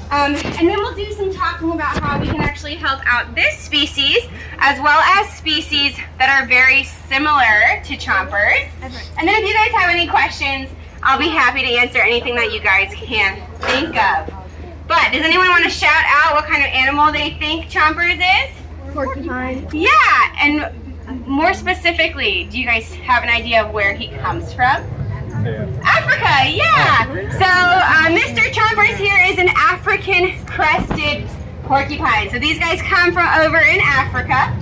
And then we'll do some talking about how we can actually help out this species as well as species that are very similar to chompers. And then if you guys have any questions, I'll be happy to answer anything that you guys can think of. But does anyone want to shout out what kind of animal they think chompers is? Porcupine. Yeah, and more specifically, do you guys have an idea of where he comes from? Africa, yeah. So Mr. Chompers here is an African crested porcupine. So these guys come from over in Africa.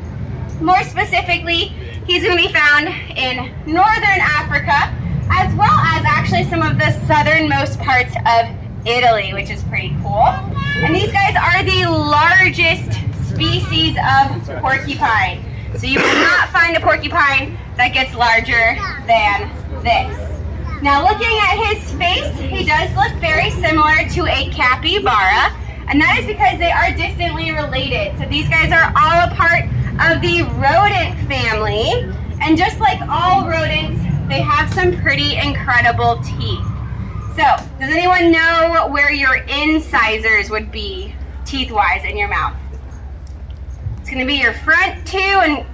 More specifically, he's going to be found in northern Africa, as well as actually some of the southernmost parts of Italy, which is pretty cool. And these guys are the largest species of porcupine. So you will not find a porcupine that gets larger than this. Now looking at his face, he does look very similar to a capybara, and that is because they are distantly related. So these guys are all a part of the rodent family, and just like all rodents, they have some pretty incredible teeth. So, does anyone know where your incisors would be teeth-wise in your mouth? It's going to be your front two and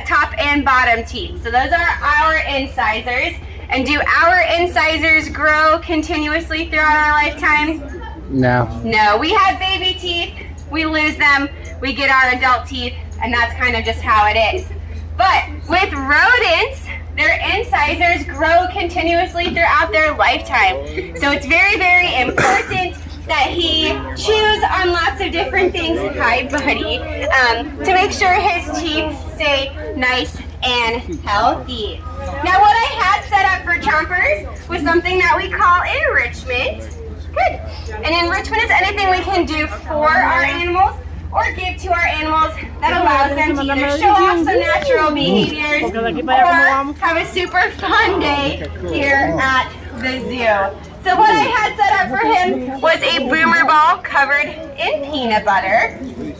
top and bottom teeth. So those are our incisors. And do our incisors grow continuously throughout our lifetime? No. No, we have baby teeth, we lose them, we get our adult teeth, and that's kind of just how it is. But with rodents, their incisors grow continuously throughout their lifetime. So it's very, very important that he chews on lots of different things, hi buddy, to make sure his teeth stay nice and healthy. Now what I had set up for chompers was something that we call enrichment. Good. And enrichment is anything we can do for our animals or give to our animals that allows them to either show off some natural behaviors or have a super fun day here at the zoo. So what I had set up for him was a boomer ball covered in peanut butter.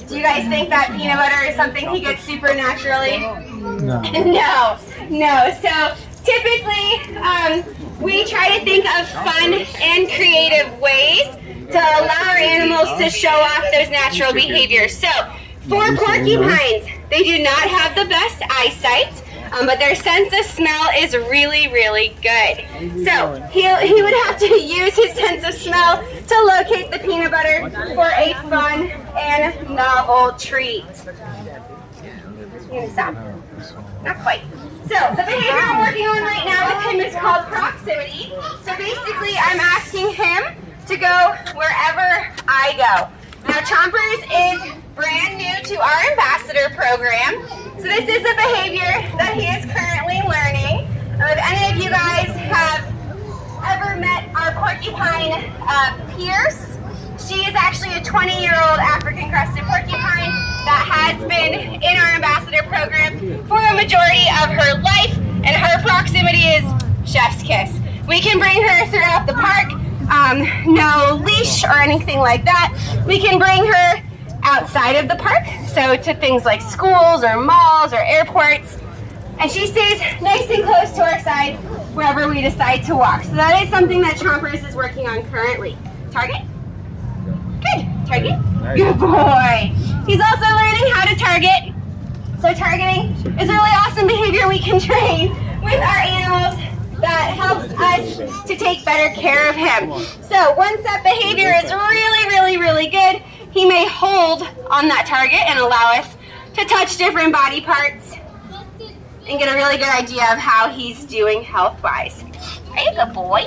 Do you guys think that peanut butter is something he gets super naturally? No. No. So typically we try to think of fun and creative ways to allow our animals to show off those natural behaviors. So for porcupines, they do not have the best eyesight. But their sense of smell is really, really good. So he would have to use his sense of smell to locate the peanut butter for a fun and novel treat. You gonna stop? Not quite. So the behavior I'm working on right now with him is called proximity. So basically I'm asking him to go wherever I go. Now chompers is brand new to our ambassador program. So this is a behavior that he is currently learning. If any of you guys have ever met our porcupine Pierce, she is actually a 20-year-old African crested porcupine that has been in our ambassador program for a majority of her life, and her proximity is chef's kiss. We can bring her throughout the park, no leash or anything like that. We can bring her outside of the park, so to things like schools or malls or airports, and she stays nice and close to our side wherever we decide to walk. So that is something that Chompers is working on currently. Target? Good. Target? Good boy. He's also learning how to target. So targeting is a really awesome behavior we can train with our animals that helps us to take better care of him. So once that behavior is really, really, really good, he may hold on that target and allow us to touch different body parts and get a really good idea of how he's doing health-wise. Hey, good boy.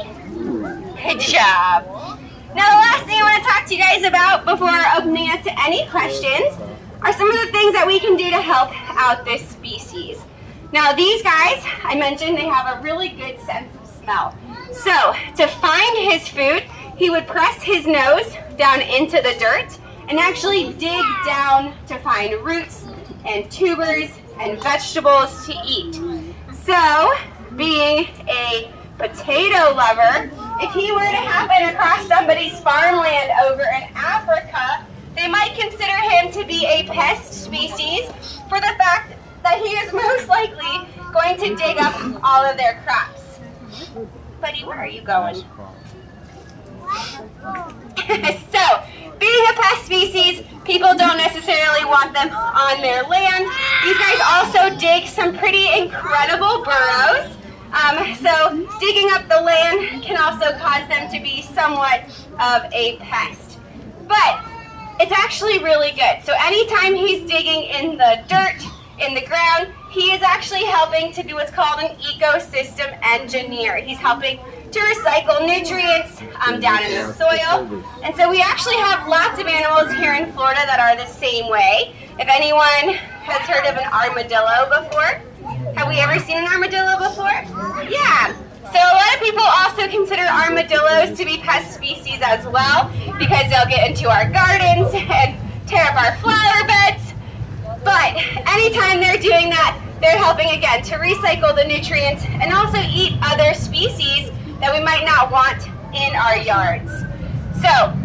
Good job. Now the last thing I want to talk to you guys about before opening up to any questions are some of the things that we can do to help out this species. Now these guys, I mentioned they have a really good sense of smell. So to find his food, he would press his nose down into the dirt and actually dig down to find roots and tubers and vegetables to eat. So, being a potato lover, if he were to happen across somebody's farmland over in Africa, they might consider him to be a pest species for the fact that he is most likely going to dig up all of their crops. Buddy, where are you going? So, being species. People don't necessarily want them on their land. These guys also dig some pretty incredible burrows. So digging up the land can also cause them to be somewhat of a pest. But it's actually really good. So anytime he's digging in the dirt, in the ground, he is actually helping to do what's called an ecosystem engineer. He's helping to recycle nutrients down in the soil. And so we actually have lots of animals here in Florida that are the same way. If anyone has heard of an armadillo before, have we ever seen an armadillo before? Yeah. So a lot of people also consider armadillos to be pest species as well because they'll get into our gardens and tear up our flower beds. But anytime they're doing that, they're helping again to recycle the nutrients and also eat other species that we might not want in our yards. So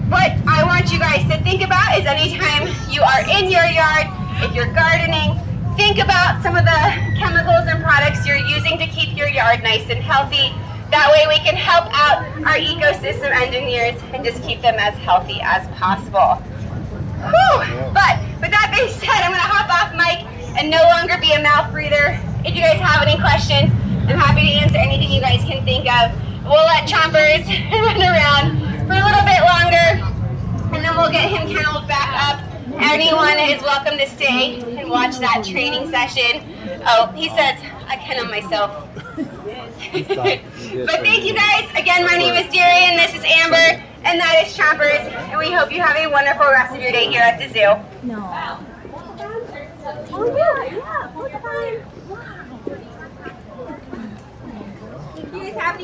what I want you guys to think about is anytime you are in your yard, if you're gardening, think about some of the chemicals and products you're using to keep your yard nice and healthy. That way we can help out our ecosystem engineers and just keep them as healthy as possible. Whew. But with that being said, I'm going to hop off mic and no longer be a mouth breather. If you guys have any questions, I'm happy to answer anything you guys can think of. We'll let Chompers run around for a little bit longer and then we'll get him kenneled back up. Anyone is welcome to stay and watch that training session. Oh, he says, I kennel myself. But thank you guys. Again, my name is Darian, this is Amber, and that is Chompers, and we hope you have a wonderful rest of your day here at the zoo. No. Oh yeah, porcupine. You guys have any